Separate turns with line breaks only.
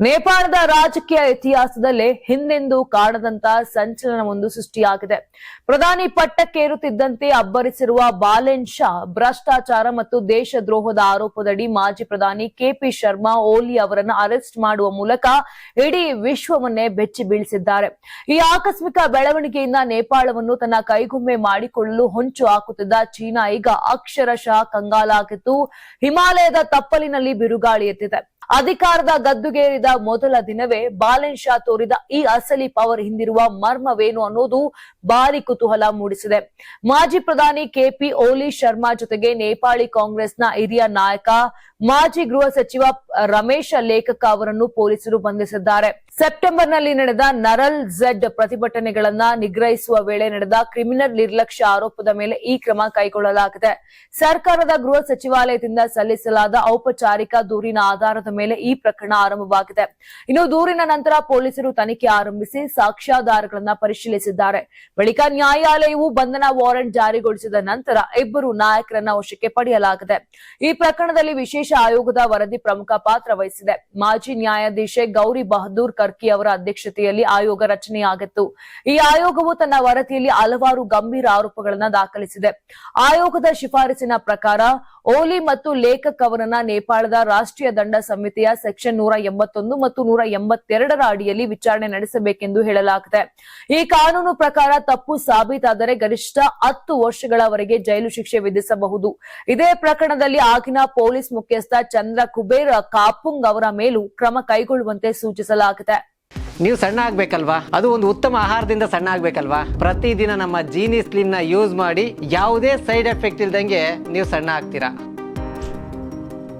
ನೇಪಾಳದ ರಾಜಕೀಯ ಇತಿಹಾಸದಲ್ಲೇ ಹಿಂದೆಂದೂ ಕಾಣದಂತ ಸಂಚಲನವೊಂದು ಸೃಷ್ಟಿಯಾಗಿದೆ. ಪ್ರಧಾನಿ ಪಟ್ಟಕ್ಕೇರುತ್ತಿದ್ದಂತೆ ಅಬ್ಬರಿಸಿರುವ ಬಾಲೆನ್ ಶಾ ಭ್ರಷ್ಟಾಚಾರ ಮತ್ತು ದೇಶದ್ರೋಹದ ಆರೋಪದಡಿ ಮಾಜಿ ಪ್ರಧಾನಿ ಕೆಪಿ ಶರ್ಮಾ ಓಲಿ ಅವರನ್ನು ಅರೆಸ್ಟ್ ಮಾಡುವ ಮೂಲಕ ಇಡೀ ವಿಶ್ವವನ್ನೇ ಬೆಚ್ಚಿ ಬೀಳಿಸಿದ್ದಾರೆ. ಈ ಆಕಸ್ಮಿಕ ಬೆಳವಣಿಗೆಯಿಂದ ನೇಪಾಳವನ್ನು ತನ್ನ ಕೈಗೊಮ್ಮೆ ಮಾಡಿಕೊಳ್ಳಲು ಹೊಂಚು ಹಾಕುತ್ತಿದ್ದ ಚೀನಾ ಈಗ ಅಕ್ಷರಶಃ ಕಂಗಾಲಾಗಿದ್ದು ಹಿಮಾಲಯದ ತಪ್ಪಲಿನಲ್ಲಿ ಬಿರುಗಾಳಿ ಎತ್ತಿದೆ. ಅಧಿಕಾರದ ಗದ್ದುಗೇರಿದ ಮೊದಲ ದಿನವೇ ಬಾಲೆನ್ ಶಾ ತೋರಿದ ಈ ಅಸಲಿ ಪವರ್ ಹಿಂದಿರುವ ಮರ್ಮವೇನು ಅನ್ನೋದು ಭಾರಿ ಕುತೂಹಲ ಮೂಡಿಸಿದೆ. ಮಾಜಿ ಪ್ರಧಾನಿ ಕೆಪಿ ಓಲಿ ಶರ್ಮಾ ಜೊತೆಗೆ ನೇಪಾಳಿ ಕಾಂಗ್ರೆಸ್ನ ಹಿರಿಯ ನಾಯಕ ಮಾಜಿ ಗೃಹ ಸಚಿವ ರಮೇಶ ಲೇಖಕ ಅವರನ್ನು ಪೊಲೀಸರು ಬಂಧಿಸಿದ್ದಾರೆ. ಸೆಪ್ಟೆಂಬರ್ನಲ್ಲಿ ನಡೆದ ನರಲ್ ಝೆಡ್ ಪ್ರತಿಭಟನೆಗಳನ್ನ ನಿಗ್ರಹಿಸುವ ವೇಳೆ ನಡೆದ ಕ್ರಿಮಿನಲ್ ನಿರ್ಲಕ್ಷ್ಯ ಆರೋಪದ ಮೇಲೆ ಈ ಕ್ರಮ ಕೈಗೊಳ್ಳಲಾಗಿದೆ. ಸರ್ಕಾರದ ಗೃಹ ಸಚಿವಾಲಯದಿಂದ ಸಲ್ಲಿಸಲಾದ ಔಪಚಾರಿಕ ದೂರಿನ ಆಧಾರದ ಮೇಲೆ ಈ ಪ್ರಕರಣ ಆರಂಭವಾಗಿದೆ. ಇನ್ನು ದೂರಿನ ನಂತರ ಪೊಲೀಸರು ತನಿಖೆ ಆರಂಭಿಸಿ ಸಾಕ್ಷ್ಯಾಧಾರಗಳನ್ನ ಪರಿಶೀಲಿಸಿದ್ದಾರೆ. ಬಳಿಕ ನ್ಯಾಯಾಲಯವು ಬಂಧನ ವಾರೆಂಟ್ ಜಾರಿಗೊಳಿಸಿದ ನಂತರ ಇಬ್ಬರು ನಾಯಕರನ್ನ ವಶಕ್ಕೆ ಪಡೆಯಲಾಗಿದೆ. ಈ ಪ್ರಕರಣದಲ್ಲಿ ವಿಶೇಷ ಆಯೋಗದ ವರದಿ ಪ್ರಮುಖ ಪಾತ್ರ ವಹಿಸಿದೆ. ಮಾಜಿ ನ್ಯಾಯಾಧೀಶೆ ಗೌರಿ ಬಹದ್ದೂರ್ ಕರ್ಕಿ ಅವರ ಅಧ್ಯಕ್ಷತೆಯಲ್ಲಿ ಆಯೋಗ ರಚನೆಯಾಗಿತ್ತು. ಈ ಆಯೋಗವು ತನ್ನ ವರದಿಯಲ್ಲಿ ಹಲವಾರು ಗಂಭೀರ ಆರೋಪಗಳನ್ನು ದಾಖಲಿಸಿದೆ. ಆಯೋಗದ ಶಿಫಾರಸಿನ ಪ್ರಕಾರ ಓಲಿ ಮತ್ತು ಲೇಖಕ್ ಅವರನ್ನ ನೇಪಾಳದ ರಾಷ್ಟ್ರೀಯ ದಂಡ ಸಂಹಿತೆಯ ಸೆಕ್ಷನ್ 181 ಮತ್ತು 182ರ ಅಡಿಯಲ್ಲಿ ವಿಚಾರಣೆ ನಡೆಸಬೇಕೆಂದು ಹೇಳಲಾಗಿದೆ. ಈ ಕಾನೂನು ಪ್ರಕಾರ ತಪ್ಪು ಸಾಬೀತಾದರೆ ಗರಿಷ್ಠ 10 ವರ್ಷಗಳವರೆಗೆ ಜೈಲು ಶಿಕ್ಷೆ ವಿಧಿಸಬಹುದು. ಇದೇ ಪ್ರಕರಣದಲ್ಲಿ ಆಗಿನ ಪೊಲೀಸ್ ಮುಖ್ಯಸ್ಥ ಚಂದ್ರ ಕುಬೇರ್ ಕಾಪುಂಗ್ ಅವರ ಮೇಲೂ ಕ್ರಮ ಕೈಗೊಳ್ಳುವಂತೆ ಸೂಚಿಸಲಾಗಿದೆ.
ನೀವು ಸಣ್ಣ ಆಗ್ಬೇಕಲ್ವಾ? ಅದು ಒಂದು ಉತ್ತಮ ಆಹಾರದಿಂದ ಸಣ್ಣ ಆಗ್ಬೇಕಲ್ವಾ? ಪ್ರತಿದಿನ ನಮ್ಮ ಜೀನಿ ಸ್ಲಿಮ್ ನ ಯೂಸ್ ಮಾಡಿ ಯಾವುದೇ ಸೈಡ್ ಎಫೆಕ್ಟ್ ಇಲ್ದಂಗೆ ನೀವು ಸಣ್ಣ ಆಗ್ತೀರಾ.